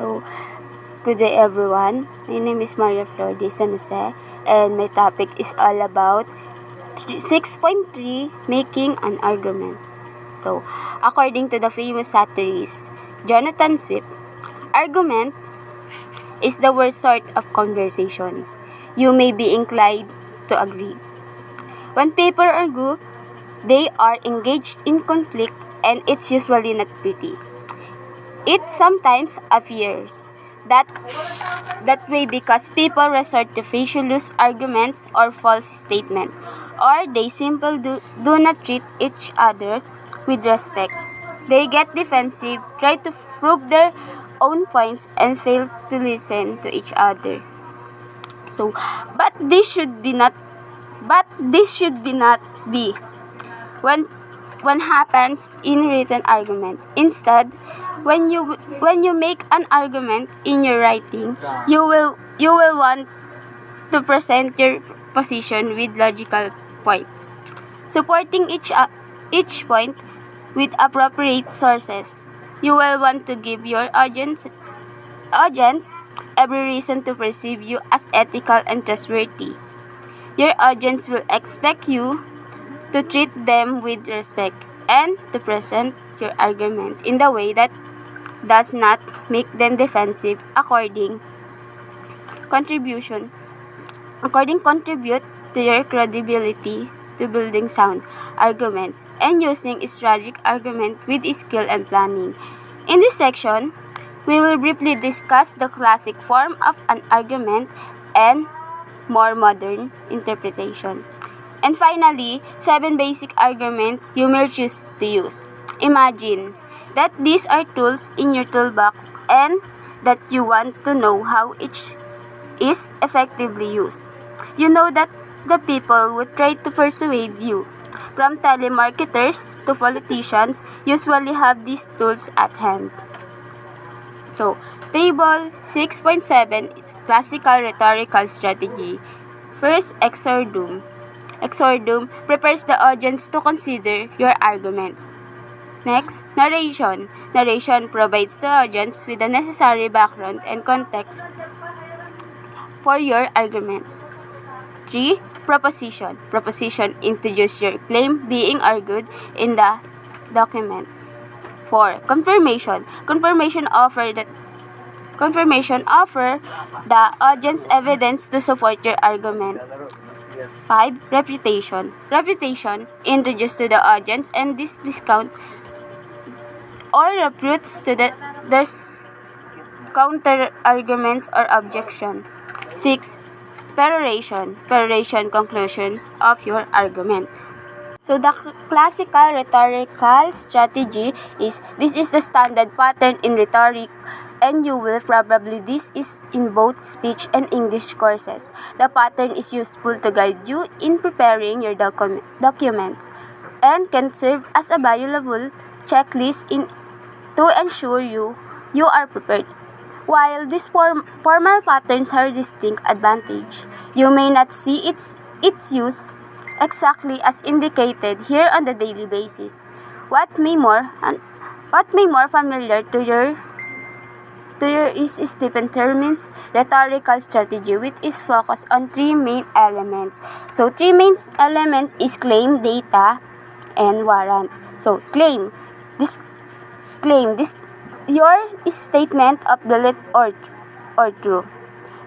So, good day everyone. My name is Maria Flor de San Jose and my topic is all about 6.3 Making an Argument. So, according to the famous satirist Jonathan Swift, argument is the worst sort of conversation. You may be inclined to agree. When people argue, they are engaged in conflict and it's usually not pretty. It sometimes appears that way because people resort to facial-loose arguments or false statements, or they simply do not treat each other with respect. They get defensive, try to prove their own points, and fail to listen to each other. So, but this should be not be when happens in written argument. Instead, when you make an argument in your writing, you will want to present your position with logical points, supporting each point with appropriate sources. You will want to give your audience every reason to perceive you as ethical and trustworthy. Your audience will expect you to treat them with respect and to present your argument in the way that does not make them defensive. Contribute to your credibility to building sound arguments and using strategic argument with skill and planning. In this section, we will briefly discuss the classic form of an argument and more modern interpretation. And finally, 7 basic arguments you may choose to use. Imagine that these are tools in your toolbox and that you want to know how each is effectively used. You know that the people who try to persuade you, from telemarketers to politicians, usually have these tools at hand. So, Table 6.7 is classical rhetorical strategy. First, exordium. Exordium prepares the audience to consider your arguments. Next, narration. Narration provides the audience with the necessary background and context for your argument. 3. Proposition. Proposition introduces your claim being argued in the document. 4. Confirmation. Confirmation offer the audience evidence to support your argument. 5. Reputation. Reputation introduced to the audience and this discount or refutes to their counter arguments or objection. 6. Peroration. Peroration conclusion of your argument. So the classical rhetorical strategy is the standard pattern in rhetoric, and you will probably this is in both speech and English courses. The pattern is useful to guide you in preparing your documents and can serve as a valuable checklist to ensure you are prepared. While these formal patterns have distinct advantage, you may not see its use exactly as indicated here on the daily basis. What may more familiar to your is Stephen Termin's rhetorical strategy, which is focused on 3 main elements. So 3 main elements is claim, data, and warrant. So claim this your statement of belief or true.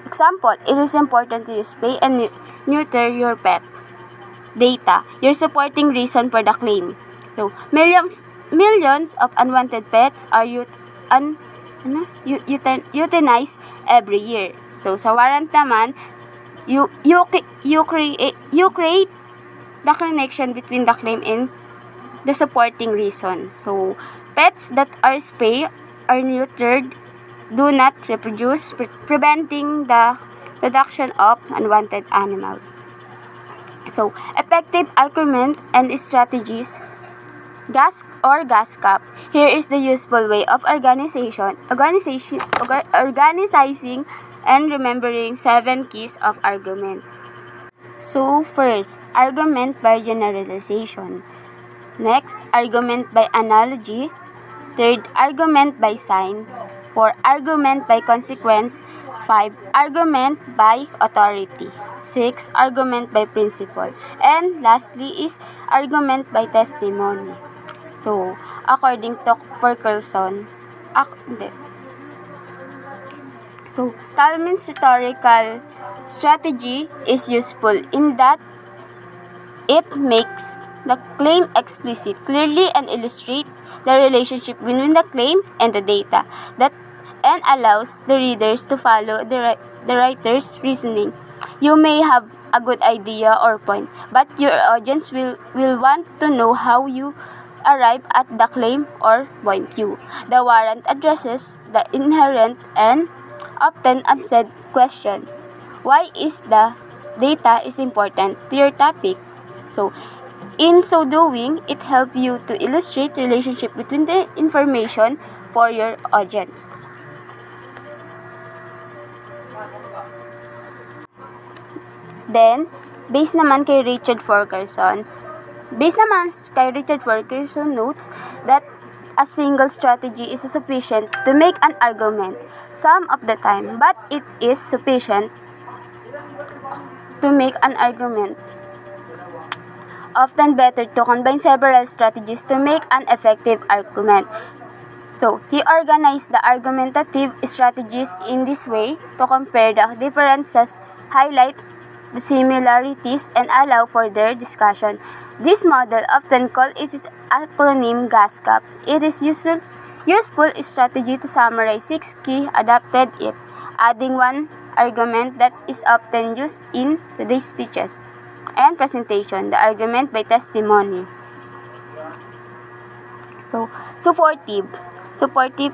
Example: it is important to use spay and neuter your pet. Data, your supporting reason for the claim. So, millions of unwanted pets are euthanized every year. So, sa warrant naman, you create the connection between the claim and the supporting reason. So, pets that are spayed or neutered do not reproduce, preventing the production of unwanted animals. So, effective argument and strategies. Gas cap. Here is the useful way of organizing and remembering 7 keys of argument. So, first, argument by generalization. Next, argument by analogy. Third, argument by sign. 4. Argument by consequence. 5. Argument by authority. 6. Argument by principle. And lastly is argument by testimony. So, according to Ferguson, Kalman's rhetorical strategy is useful in that it makes the claim explicit clearly and illustrate the relationship between the claim and the data and allows the readers to follow the writer's reasoning. You may have a good idea or point, but your audience will want to know how you arrive at the claim or point view. The warrant addresses the inherent and often unsaid question: why is the data is important to your topic? So, in so doing, it helps you to illustrate the relationship between the information for your audience. Then, based naman kay Richard Ferguson notes that a single strategy is sufficient to make an argument some of the time, but it is sufficient to make an argument often better to combine several strategies to make an effective argument. So, he organized the argumentative strategies in this way to compare the differences, highlight the similarities, and allow for their discussion. This model, often called its acronym GASCAP, it is useful strategy to summarize 6 key adapted it, adding one argument that is often used in today's speeches and presentation, the argument by testimony. So, supportive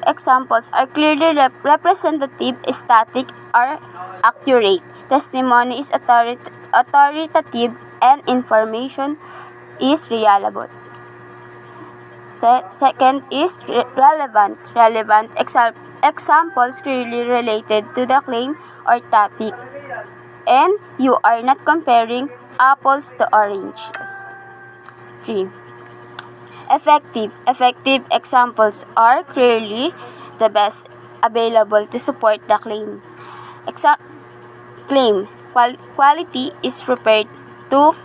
examples are clearly representative, static, or accurate. Testimony is authoritative, and information is reliable. Second is relevant. Examples clearly related to the claim or topic, and you are not comparing apples to oranges. 3. Effective examples are clearly the best available to support the claim. Quality is referred to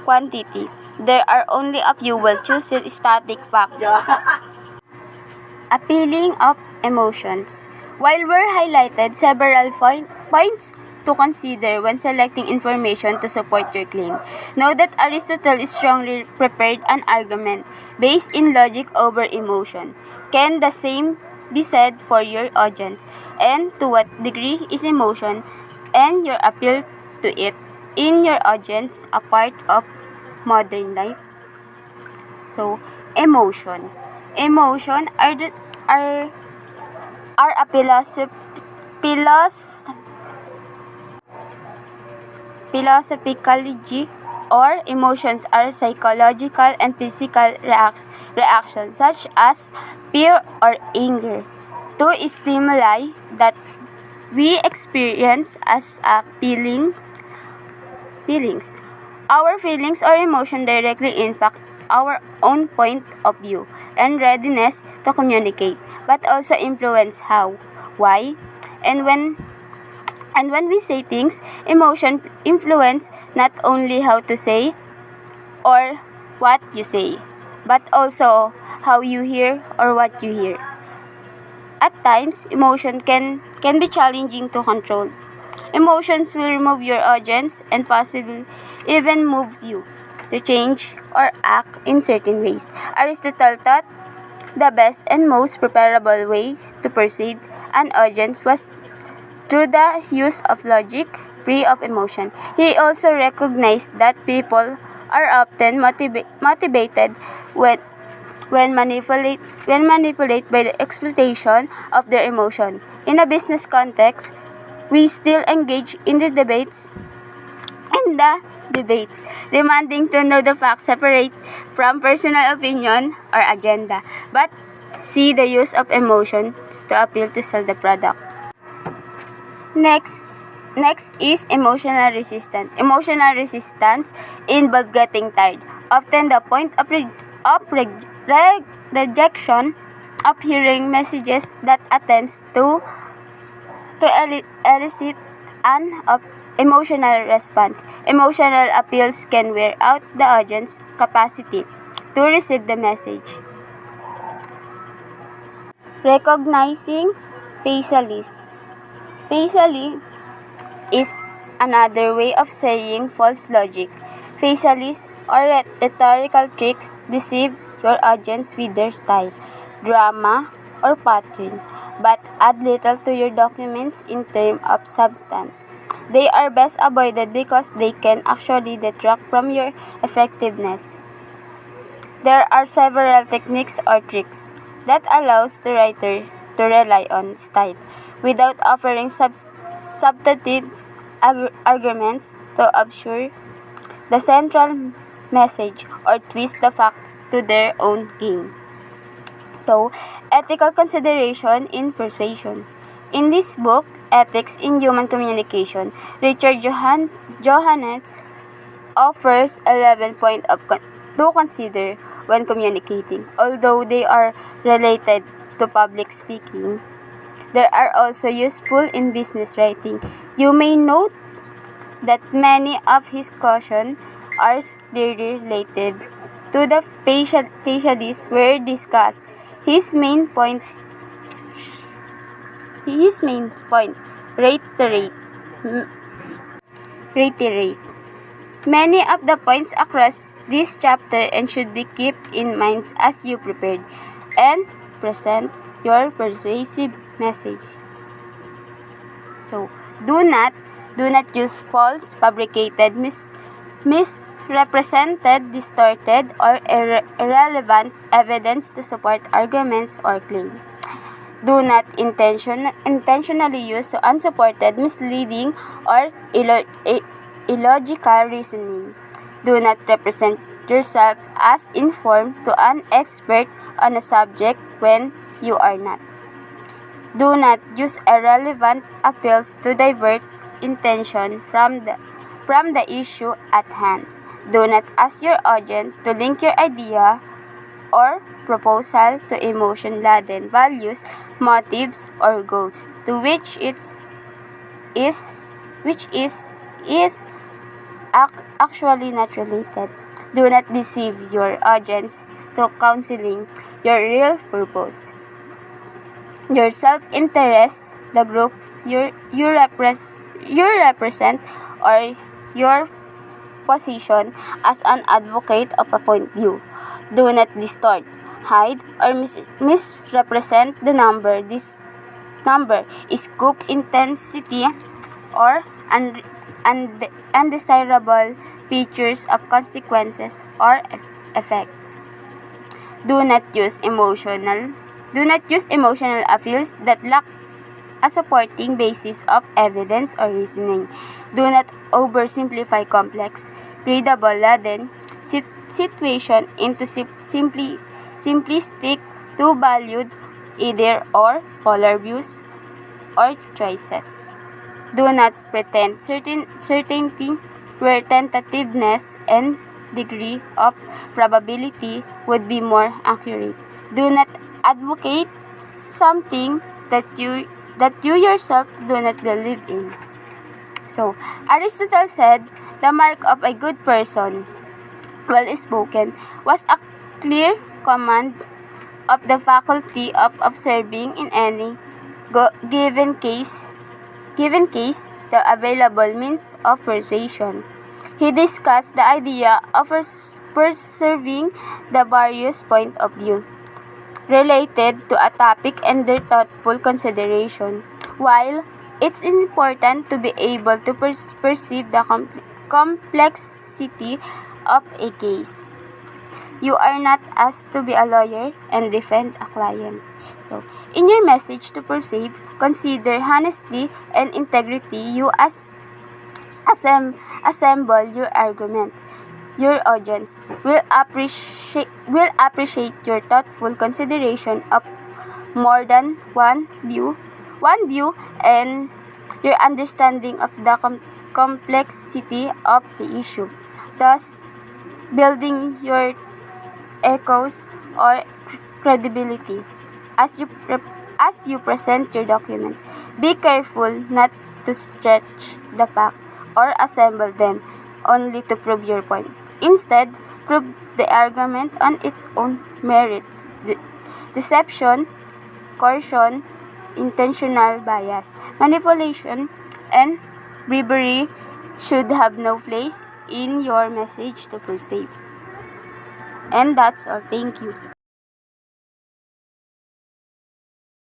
quantity. There are only a few well-chosen static facts. Appealing of emotions. While we're highlighted several points to consider when selecting information to support your claim, note that Aristotle strongly prepared an argument based in logic over emotion. Can the same be said for your audience? And to what degree is emotion and your appeal to it in your audience a part of modern life? So, emotion are a philosophically, or emotions are psychological and physical reactions such as fear or anger to stimuli that we experience as feelings. Our feelings or emotion directly impact our own point of view and readiness to communicate, but also influence how, why, and when we say things. Emotion influence not only how to say or what you say, but also how you hear or what you hear. At times, emotion can be challenging to control. Emotions will remove your audience and possibly even move you to change or act in certain ways. Aristotle thought the best and most preferable way to persuade an audience was through the use of logic, free of emotion. He also recognized that people are often motivated when manipulated by the exploitation of their emotion. In a business context, we still engage in the debates, demanding to know the facts separate from personal opinion or agenda, but see the use of emotion to appeal to sell the product. Next is emotional resistance. Emotional resistance involves getting tired. Often the point of rejection of hearing messages that attempts to elicit an emotional response. Emotional appeals can wear out the audience's capacity to receive the message. Recognizing facialis. Facially is another way of saying false logic. Facialis or rhetorical tricks deceive your audience with their style, drama, or pattern, but add little to your documents in terms of substance. They are best avoided because they can actually detract from your effectiveness. There are several techniques or tricks that allows the writer to rely on style without offering substantive arguments to obscure the central message or twist the fact to their own gain. So, ethical consideration in persuasion. In this book, Ethics in Human Communication, Richard Johannes offers 11 points to consider when communicating. Although they are related to public speaking, they are also useful in business writing. You may note that many of his cautions are clearly related to the facialities were discussed. His main point reiterate many of the points across this chapter and should be kept in mind as you prepare and present your persuasive message. So, do not use false, fabricated, misrepresented, distorted, or irrelevant evidence to support arguments or claims. Do not intentionally use unsupported, misleading, or illogical reasoning. Do not represent yourself as informed to an expert on a subject when you are not. Do not use irrelevant appeals to divert attention from the issue at hand. Do not ask your audience to link your idea or proposal to emotion-laden values, motives, or goals to which is actually not related. Do not deceive your audience to counseling your real purpose. Your self-interest, the group you represent, or your position as an advocate of a point of view. Do not distort, hide, or misrepresent the number, scope, intensity, or undesirable features of consequences or effects. Do not use emotional appeals that lack a supporting basis of evidence or reasoning. Do not oversimplify complex, readable-laden situation into simplistic, two-valued, either or polar views or choices. Do not pretend certainty where tentativeness and degree of probability would be more accurate. Do not advocate something that you yourself do not believe in. So, Aristotle said, the mark of a good person, well-spoken, was a clear command of the faculty of observing in any given case the available means of persuasion. He discussed the idea of preserving the various points of view related to a topic and their thoughtful consideration. While it's important to be able to perceive the complexity of a case, you are not asked to be a lawyer and defend a client. So, in your message to persuade, consider honesty and integrity. You assemble your argument. Your audience will appreciate your thoughtful consideration of more than one view, and your understanding of the complexity of the issue, thus building your echoes or credibility. as you present your documents. Be careful not to stretch the fact or assemble them only to prove your point. Instead, prove the argument on its own merits. Deception, coercion, intentional bias, manipulation, and bribery should have no place in your message to proceed. And that's all. Thank you.